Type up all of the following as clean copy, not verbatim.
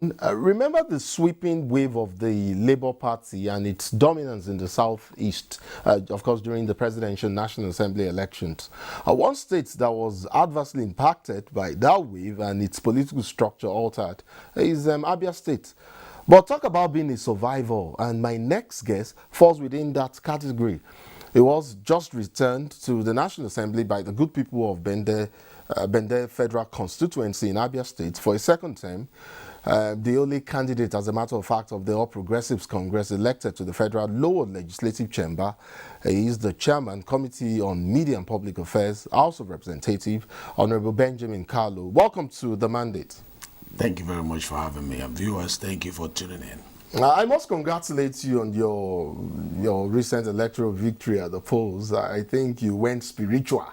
Remember the sweeping wave of the Labour Party and its dominance in the southeast, of course, during the presidential National Assembly elections. One state that was adversely impacted by that wave and its political structure altered is Abia State. But talk about being a survivor, and my next guest falls within that category. It was just returned to the National Assembly by the good people of Bende Federal Constituency in Abia State for a second term. The only candidate, as a matter of fact, of the All Progressives Congress elected to the Federal Lower Legislative Chamber is the Chairman, Committee on Media and Public Affairs, House of Representative, Honorable Benjamin Kalu. Welcome to The Mandate. Thank you very much for having me. And viewers, thank you for tuning in. I must congratulate you on your recent electoral victory at the polls. I think you went spiritual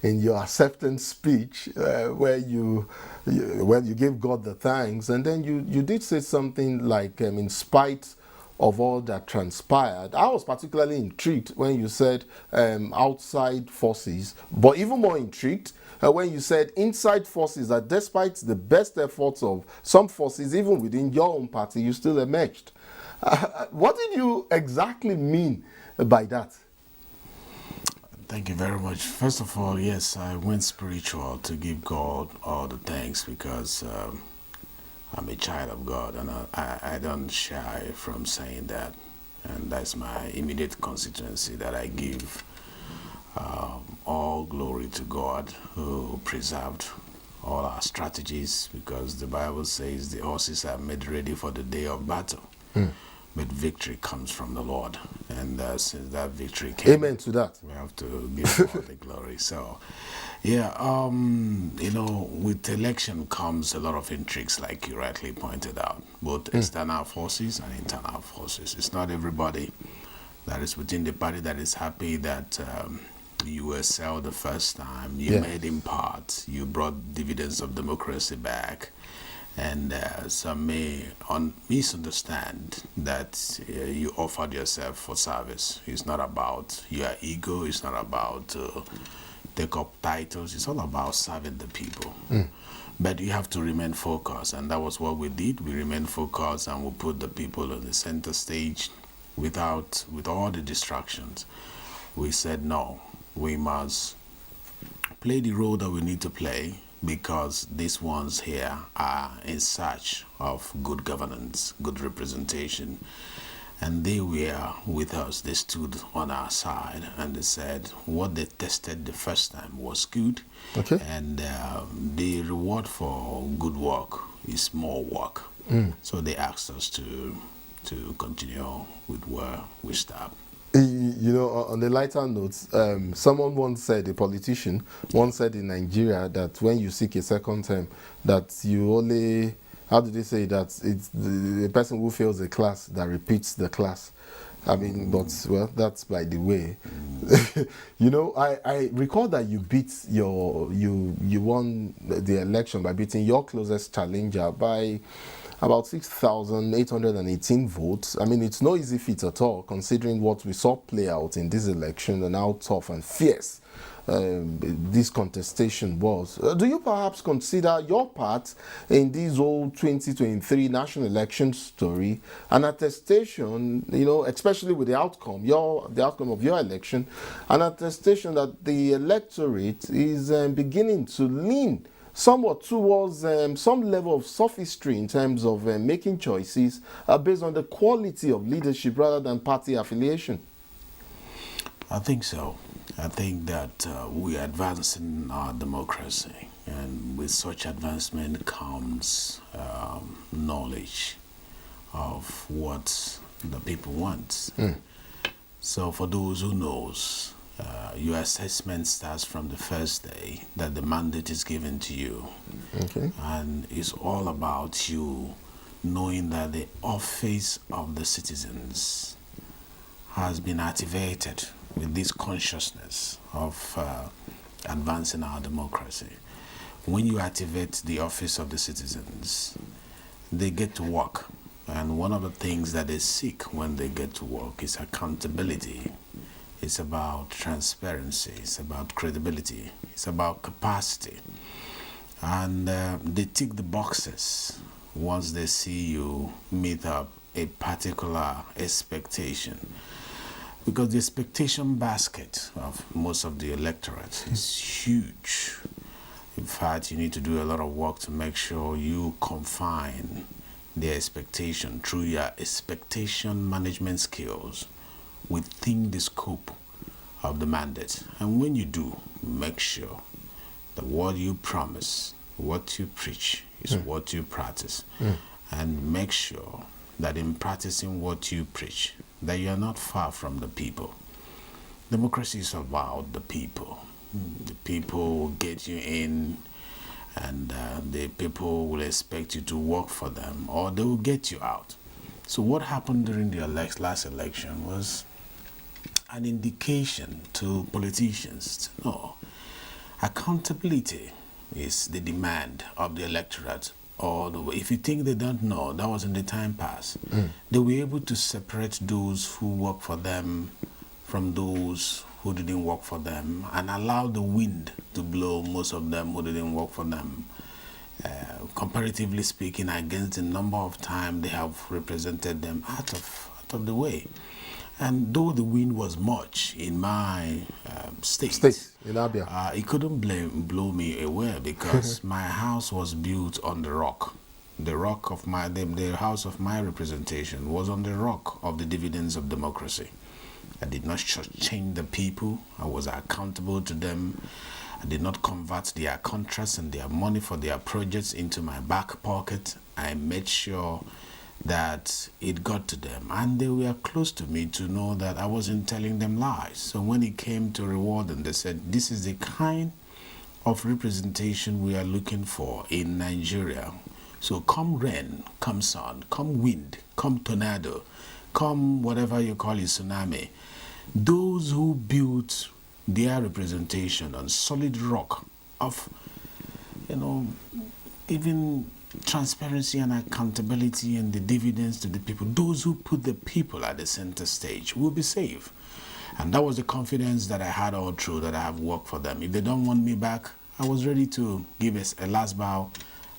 in your acceptance speech, where you gave God the thanks, and then you did say something like, in spite of all that transpired. I was particularly intrigued when you said outside forces, but even more intrigued when you said inside forces, that despite the best efforts of some forces, even within your own party, you still emerged. What did you exactly mean by that? Thank you very much. First of all, yes, I went spiritual to give God all the thanks because I'm a child of God, and I don't shy from saying that. And that's my immediate constituency, that I give all glory to God who preserved all our strategies, because the Bible says the horses are made ready for the day of battle. But victory comes from the Lord. And since that victory came, amen to that. We have to give God the glory. So, yeah, with election comes a lot of intrigues, like you rightly pointed out, both external forces and internal forces. It's not everybody that is within the party that is happy that you were sold the first time. You made in part. You brought dividends of democracy back. And some may misunderstand that you offered yourself for service. It's not about your ego. It's not about take up titles. It's all about serving the people. But you have to remain focused, and that was what we did. We remained focused, and we put the people on the center stage with all the distractions. We said, no, we must play the role that we need to play, because these ones here are in search of good governance, good representation. And they were with us. They stood on our side, and they said what they tested the first time was good. Okay. And the reward for good work is more work. So they asked us to continue with where we stopped. You know, on the lighter notes, someone once said, a politician once said in Nigeria, that when you seek a second term, that you only, how did they say that? It's the person who fails a class that repeats the class. I mean, but, well, that's by the way. You know, I recall that you won the election by beating your closest challenger by about 6,818 votes. I mean, it's no easy feat at all, considering what we saw play out in this election and how tough and fierce this contestation was. Do you perhaps consider your part in this whole 2023 national election story an attestation, you know, especially with the outcome of your election, an attestation that the electorate is beginning to lean somewhat towards some level of sophistry in terms of making choices based on the quality of leadership rather than party affiliation? I think so. I think that we are advancing our democracy, and with such advancement comes knowledge of what the people want. So for those who knows, your assessment starts from the first day that the mandate is given to you. Okay. And it's all about you knowing that the office of the citizens has been activated with this consciousness of advancing our democracy. When you activate the office of the citizens, they get to work. And one of the things that they seek when they get to work is accountability. It's about transparency. It's about credibility. It's about capacity. And they tick the boxes once they see you meet up a particular expectation. Because the expectation basket of most of the electorate is huge. In fact, you need to do a lot of work to make sure you confine their expectation through your expectation management skills within the scope of the mandate. And when you do, make sure that what you promise, what you preach, is what you practice. And make sure that in practicing what you preach, that you are not far from the people. Democracy is about the people. The people will get you in, and the people will expect you to work for them, or they will get you out. So what happened during the last election was an indication to politicians to know accountability is the demand of the electorate. Or if you think they don't know, that was in the time past. They were able to separate those who work for them from those who didn't work for them, and allow the wind to blow most of them who didn't work for them. Comparatively speaking, against the number of time they have represented them out of the way. And though the wind was much in my state in Abia, it couldn't blow me away, because my house was built on the rock. The rock of the house of my representation was on the rock of the dividends of democracy. I did not change the people. I was accountable to them. I did not convert their contracts and their money for their projects into my back pocket. I made sure that it got to them, and they were close to me to know that I wasn't telling them lies. So when it came to reward them, they said, this is the kind of representation we are looking for in Nigeria. So come rain, come sun, come wind, come tornado, come whatever you call it, tsunami, those who built their representation on solid rock of, even transparency and accountability and the dividends to the people, those who put the people at the center stage will be safe. And that was the confidence that I had all through, that I have worked for them. If they don't want me back, I was ready to give a last bow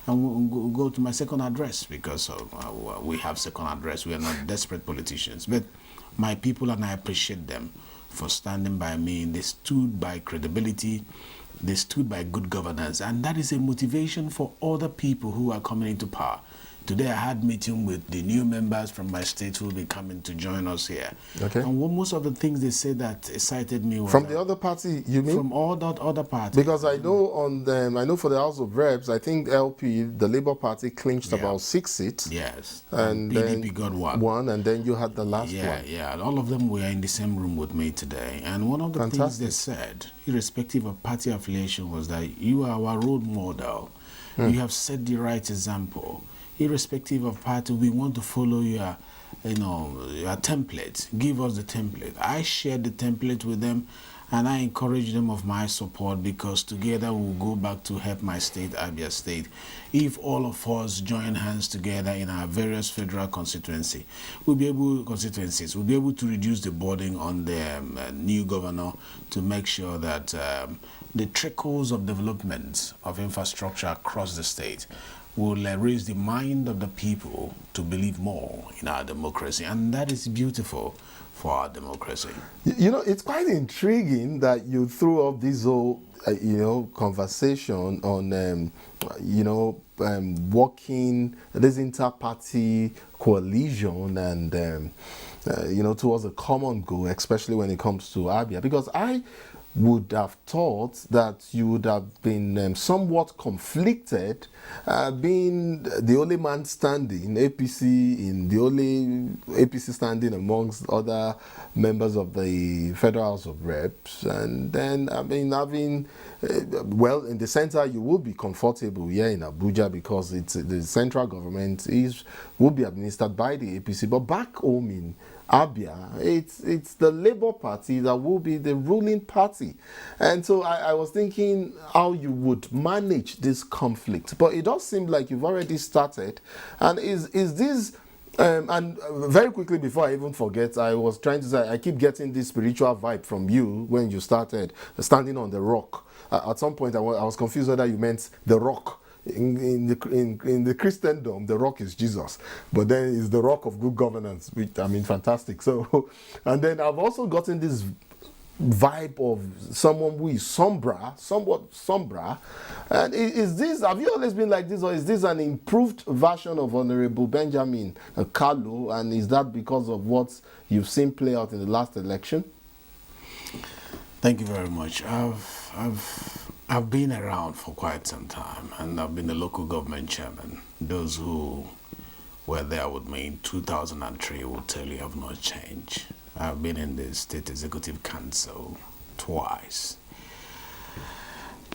and go to my second address, because we have second address. We are not desperate politicians. But my people, and I appreciate them for standing by me. They stood by credibility. They stood by good governance, and that is a motivation for other people who are coming into power. Today I had meeting with the new members from my state who will be coming to join us here. Okay. And most of the things they said that excited me was from the other party, you mean? From all that other party. Because I know for the House of Reps, I think LP, the Labour Party, clinched about 6 seats. Yes. And PDP then got one. One, and then you had the last one. Yeah. All of them were in the same room with me today. And one of the things they said, irrespective of party affiliation, was that you are our role model. You have set the right example. Irrespective of party, we want to follow your template. Give us the template. I shared the template with them, and I encourage them of my support, because together we'll go back to help my state, Abia State. If all of us join hands together in our various federal constituencies, we'll be able to reduce the burden on the new governor, to make sure that the trickles of development of infrastructure across the state will raise the mind of the people to believe more in our democracy. And that is beautiful for our democracy. It's quite intriguing that you threw up this whole, conversation on, working this inter-party coalition and, towards a common goal, especially when it comes to Abia. Because I would have thought that you would have been somewhat conflicted, being the only man standing, the only APC standing amongst other members of the Federal House of Reps, and then having, in the center you will be comfortable here in Abuja, because it's the central government will be administered by the APC, but back home in Abia, it's the Labour Party that will be the ruling party. And so I was thinking how you would manage this conflict. But it does seem like you've already started. And is this... and very quickly, before I even forget, I was trying to say, I keep getting this spiritual vibe from you when you started standing on the rock. At some point, I was confused whether you meant the rock in the Christendom, the rock is Jesus, but then it's the rock of good governance, which I mean, fantastic. So, and then I've also gotten this vibe of someone who is somewhat sombra. And is this, have you always been like this, or is this an improved version of Honorable Benjamin Kalu? And is that because of what you've seen play out in the last election? Thank you very much. I've been around for quite some time, and I've been a local government chairman. Those who were there with me in 2003 will tell you I've not changed. I've been in the State Executive Council twice.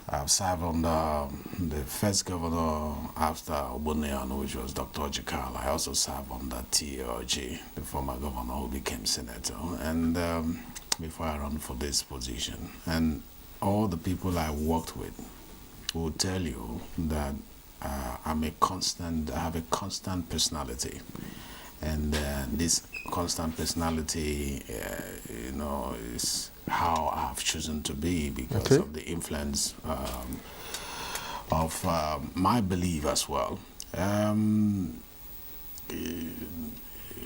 I've served under the first governor after Ogbonian, which was Dr. Ojikal. I also served under TOG, the former governor who became senator, and before I run for this position. And all the people I worked with will tell you that I have a constant personality. And this constant personality, is how I've chosen to be because of the influence of my belief as well.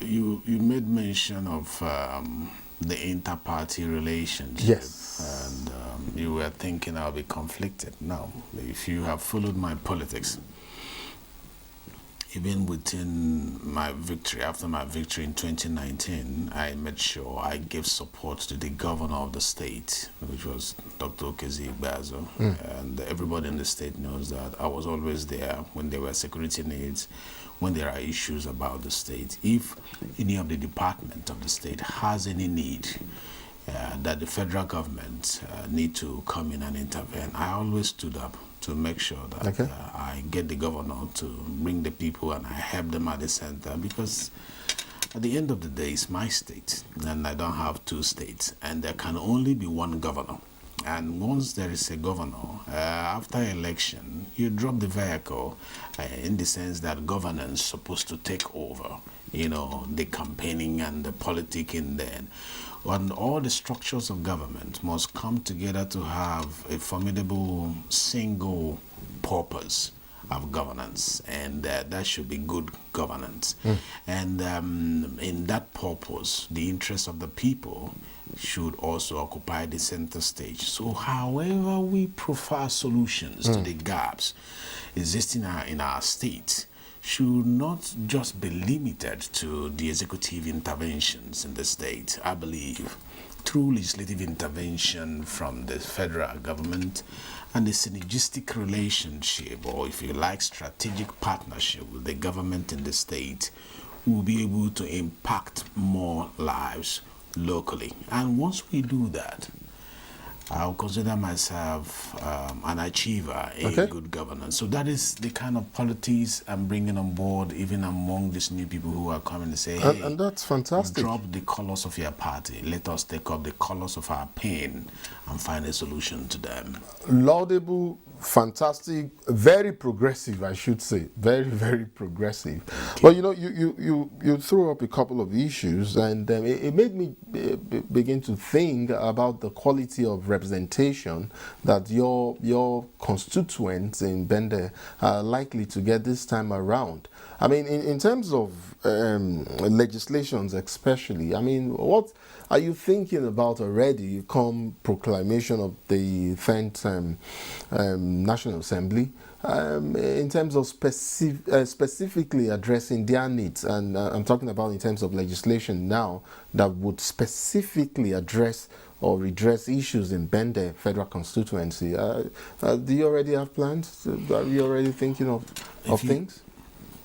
You made mention of the inter-party relationship. Yes. And you were thinking I'll be conflicted. No, if you have followed my politics, even within my victory, after my victory in 2019, I made sure I gave support to the governor of the state, which was Dr. Okezi Igbeazu. And everybody in the state knows that I was always there when there were security needs, when there are issues about the state. If any of the department of the state has any need that the federal government need to come in and intervene, I always stood up to make sure that I get the governor to bring the people and I help them at the center, because at the end of the day, it's my state and I don't have two states, and there can only be one governor. And once there is a governor, after election, you drop the vehicle in the sense that governance is supposed to take over, the campaigning and the politicking then. And all the structures of government must come together to have a formidable single purpose of governance, and that should be good governance. And in that purpose, the interests of the people should also occupy the center stage. So however we prefer solutions to the gaps existing in our state should not just be limited to the executive interventions in the state. I believe through legislative intervention from the federal government and the synergistic relationship, or if you like, strategic partnership with the government in the state, we'll be able to impact more lives locally. And once we do that, I'll consider myself an achiever in good governance. So that is the kind of politics I'm bringing on board, even among these new people who are coming to say, hey, and that's fantastic. Drop the colors of your party. Let us take up the colors of our pain and find a solution to them. Laudable, fantastic, very progressive, I should say. Very, very progressive. But you threw up a couple of issues, and it made me begin to think about the quality of representation that your constituents in Bende are likely to get this time around. I mean, in terms of legislations especially, I mean, what are you thinking about already come proclamation of the 10th National Assembly in terms of specifically addressing their needs? And I'm talking about in terms of legislation now that would specifically address or redress issues in Bende federal constituency. Do you already have plans? Are you already thinking of things?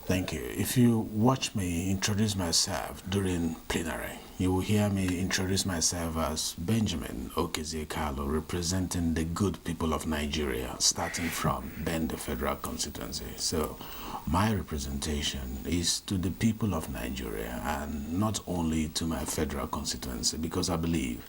Thank you. If you watch me introduce myself during plenary, you will hear me introduce myself as Benjamin Okezie-Kalu, representing the good people of Nigeria, starting from Bende federal constituency. So my representation is to the people of Nigeria and not only to my federal constituency, because I believe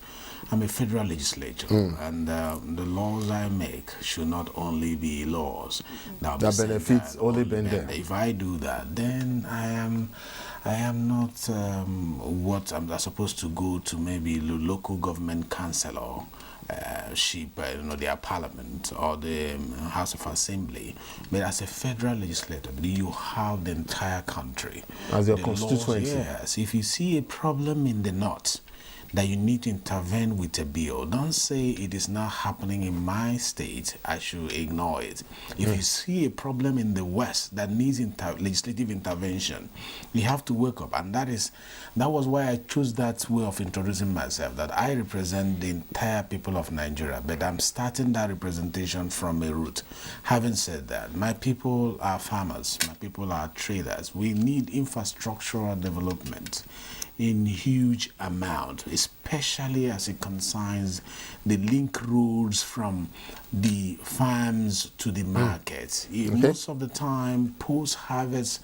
I'm a federal legislature, and the laws I make should not only be laws that benefits only Bende. If I do that, then I am not what I'm supposed to go to maybe the local government councillor their parliament or the House of Assembly, but as a federal legislator, you have the entire country. As your The constituency. yes, if you see a problem in the north, that you need to intervene with a bill. Don't say it is not happening in my state, I should ignore it. If you see a problem in the West that needs legislative intervention, you have to wake up. And that was why I chose that way of introducing myself, that I represent the entire people of Nigeria, but I'm starting that representation from a root. Having said that, my people are farmers, my people are traders. We need infrastructural development in huge amount, especially as it concerns the link roads from the farms to the markets. Most of the time, post-harvest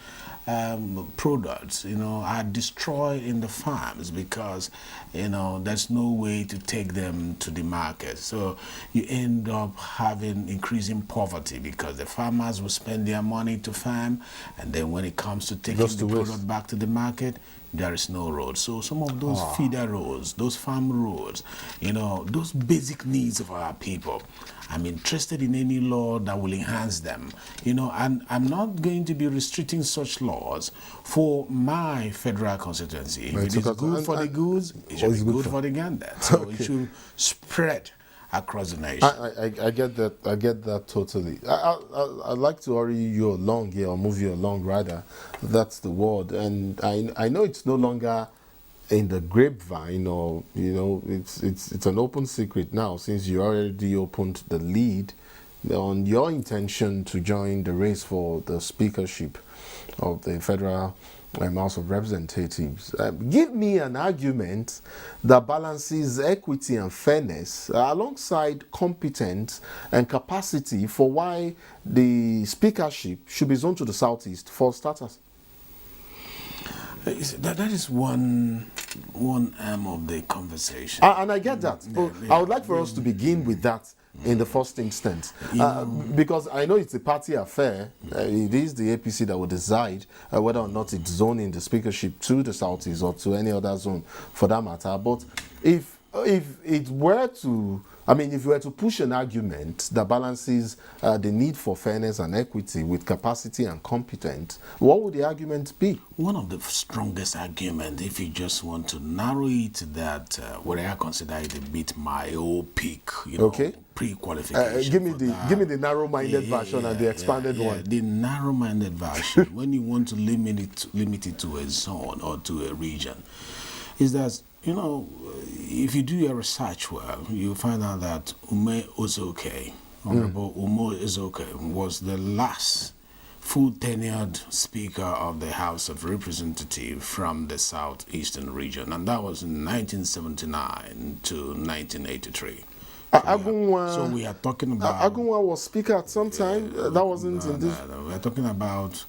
products, are destroyed in the farms because, there's no way to take them to the market. So you end up having increasing poverty because the farmers will spend their money to farm, and then when it comes to taking the product back to the market, there is no road. So some of those feeder roads, those farm roads, those basic needs of our people, I'm interested in any law that will enhance them. And I'm not going to be restricting such laws for my federal constituency. If it is good for the goods, it should be good for the gander. So it should spread across the nation. I get that. I get that totally. I'd like to hurry you along here, or move you along rather. That's the word. And I know it's no longer in the grapevine, or it's an open secret now, since you already opened the lead on your intention to join the race for the speakership of the Federal House of Representatives. Give me an argument that balances equity and fairness alongside competence and capacity for why the speakership should be zoned to the Southeast, for starters. That is one arm of the conversation. And I get that. But I would like for us to begin with that in the first instance. Because I know it's a party affair. It is the APC that will decide whether or not it's zoning the speakership to the Southeast or to any other zone for that matter. But if it were to, if you were to push an argument that balances the need for fairness and equity with capacity and competence, what would the argument be? One of the strongest arguments, if you just want to narrow it, that what I consider it a bit myopic, pre-qualification. Give me the narrow-minded version and the expanded one. The narrow-minded version, when you want to limit it to a zone or to a region, is that if you do your research well, you find out that Ume Uzoke, Honorable Ume Uzoke, was the last full-tenured Speaker of the House of Representatives from the Southeastern region, and that was in 1979 to 1983. So we are talking about... Agunwa was Speaker at some time. That wasn't in this... No. We're talking about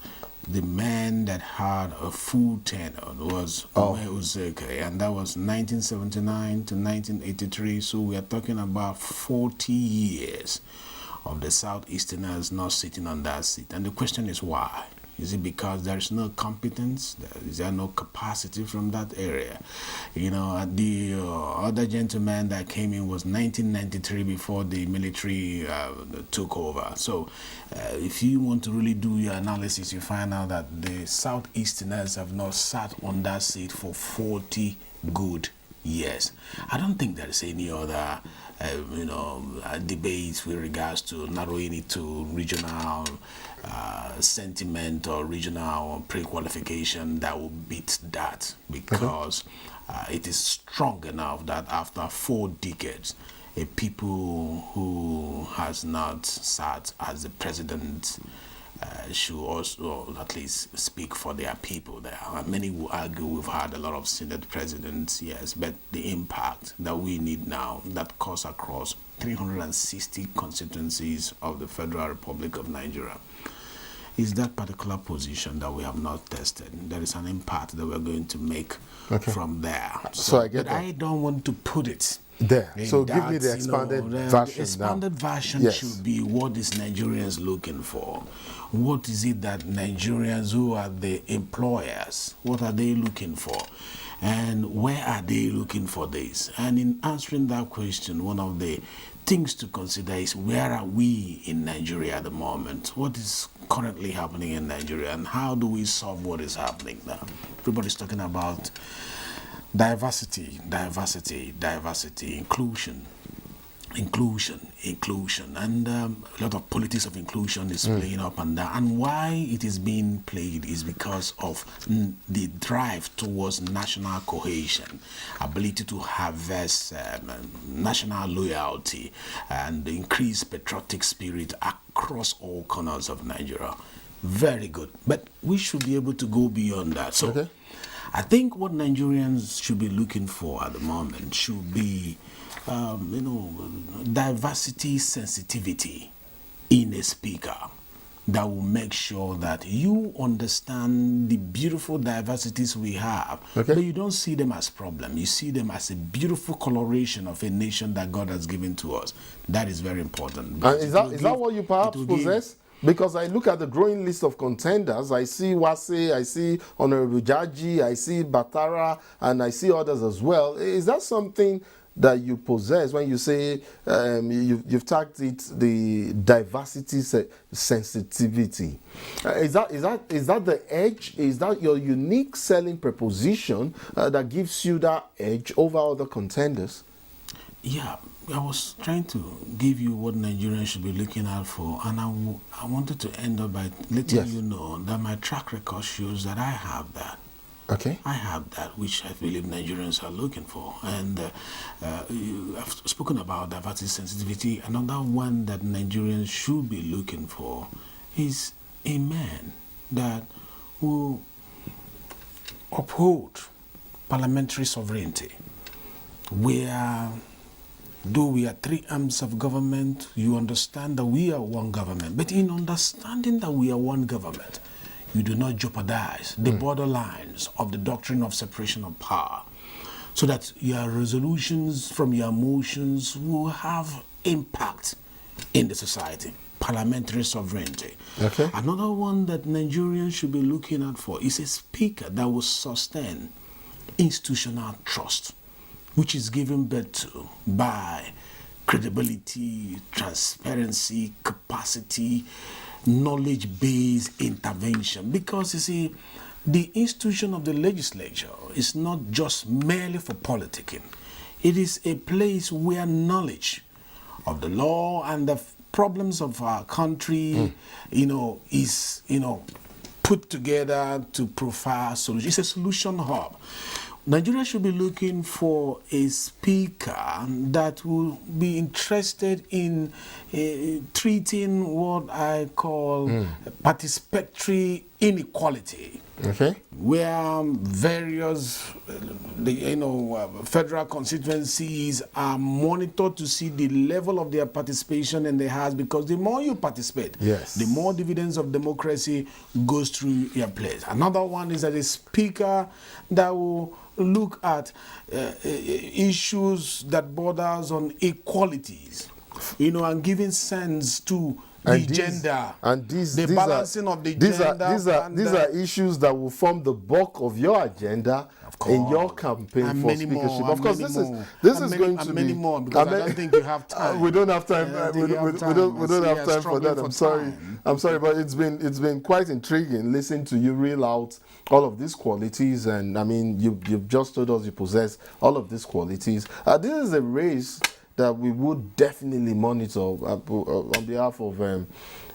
the man that had a full tenure was Ume Uzoke, and that was 1979 to 1983. So we are talking about 40 years of the Southeasterners not sitting on that seat. And the question is why? Is it because there is no competence? Is there no capacity from that area? The other gentleman that came in was 1993, before the military took over. So if you want to really do your analysis, you find out that the Southeasterners have not sat on that seat for 40 good years. I don't think there is any other debates with regards to narrowing it to regional sentiment or regional pre-qualification that will beat that, because it is strong enough that after 4 decades, a people who has not sat as the president should also at least speak for their people there. Many will argue we've had a lot of Senate presidents, yes, but the impact that we need now, that cuts across 360 constituencies of the Federal Republic of Nigeria, is that particular position that we have not tested. There is an impact that we're going to make from there. So I get that. I don't want to put it there. So give me the expanded version. The expanded version should be, what is Nigerians looking for? What is it that Nigerians who are the employers, what are they looking for? And where are they looking for this? And in answering that question, one of the things to consider is where are we in Nigeria at the moment? What is currently happening in Nigeria, and how do we solve what is happening now? Everybody's talking about diversity, inclusion, and a lot of politics of inclusion is playing up and down. And why it is being played is because of the drive towards national cohesion, ability to harvest national loyalty, and increase patriotic spirit across all corners of Nigeria. Very good, but we should be able to go beyond that. So, Okay. I think what Nigerians should be looking for at the moment should be diversity sensitivity in a speaker that will make sure that you understand the beautiful diversities we have, Okay. but you don't see them as problem. You see them as a beautiful coloration of a nation that God has given to us. That is very important. And is that what you perhaps possess? Because I look at the growing list of contenders, I see Wase, I see Honorable Jaji, I see Batara, and I see others as well. Is that something that you possess when you say you've tagged it the diversity sensitivity? Is that the edge? Is that your unique selling proposition that gives you that edge over other contenders? Yeah, I was trying to give you what Nigerians should be looking out for, and I wanted to end up by letting you know that my track record shows that I have that. Okay. I have that which I believe Nigerians are looking for. And I've spoken about diversity sensitivity. Another one that Nigerians should be looking for is a man that will uphold parliamentary sovereignty, where though we are three arms of government, you understand that we are one government. But in understanding that we are one government, you do not jeopardize the borderlines of the doctrine of separation of power, so that your resolutions from your motions will have impact in the society. Parliamentary sovereignty. Okay. Another one that Nigerians should be looking out for is a speaker that will sustain institutional trust, which is given birth to by credibility, transparency, capacity, knowledge-based intervention. Because you see, the institution of the legislature is not just merely for politicking. It is a place where knowledge of the law and the problems of our country, is, put together to provide solutions. It's a solution hub. Nigeria should be looking for a speaker that will be interested in treating what I call participatory inequality. Okay. Where various federal constituencies are monitored to see the level of their participation in the House, because the more you participate, yes, the more dividends of democracy goes through your place. Another one is that a speaker that will look at issues that borders on equalities, and giving sense to the gender, and the balancing of the gender. These are issues that will form the bulk of your agenda in your campaign and for speakership. Of course, this is going to be many more, because I don't think you have time. We don't have time. We don't have time for that. I'm sorry, but it's been quite intriguing listening to you reel out all of these qualities, and I mean, you've just told us you possess all of these qualities. This is a race that we would definitely monitor on behalf of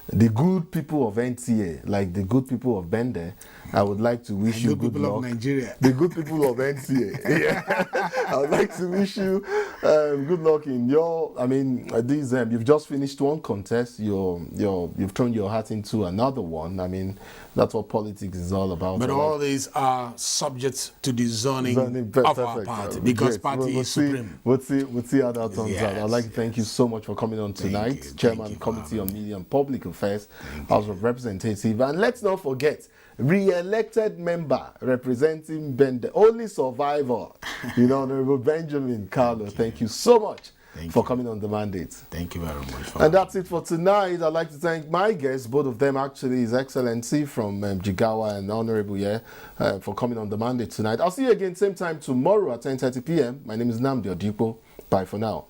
the good people of NTA, like the good people of Bende. I would like to wish you good luck. Of Nigeria. The good people of NTA. Yeah. I would like to wish you good luck in your. I mean, these you've just finished one contest. You've thrown your hat into another one. I mean, that's what politics is all about. But all these are subject to the zoning of our party, because party is supreme. We'll see how that turns out. I'd like to thank you so much for coming on tonight, Chairman, Committee on Media and Public Affairs, House of Representatives, and let's not forget, re-elected member representing Bende, only survivor, Honorable Benjamin Carlo. Thank you so much for coming on the mandate. Thank you very much. For And that's it for tonight. I'd like to thank my guests, both of them actually, His Excellency from Jigawa and Honorable for coming on the mandate tonight. I'll see you again same time tomorrow at 10:30 p.m. My name is Namdi Odipo. Bye for now.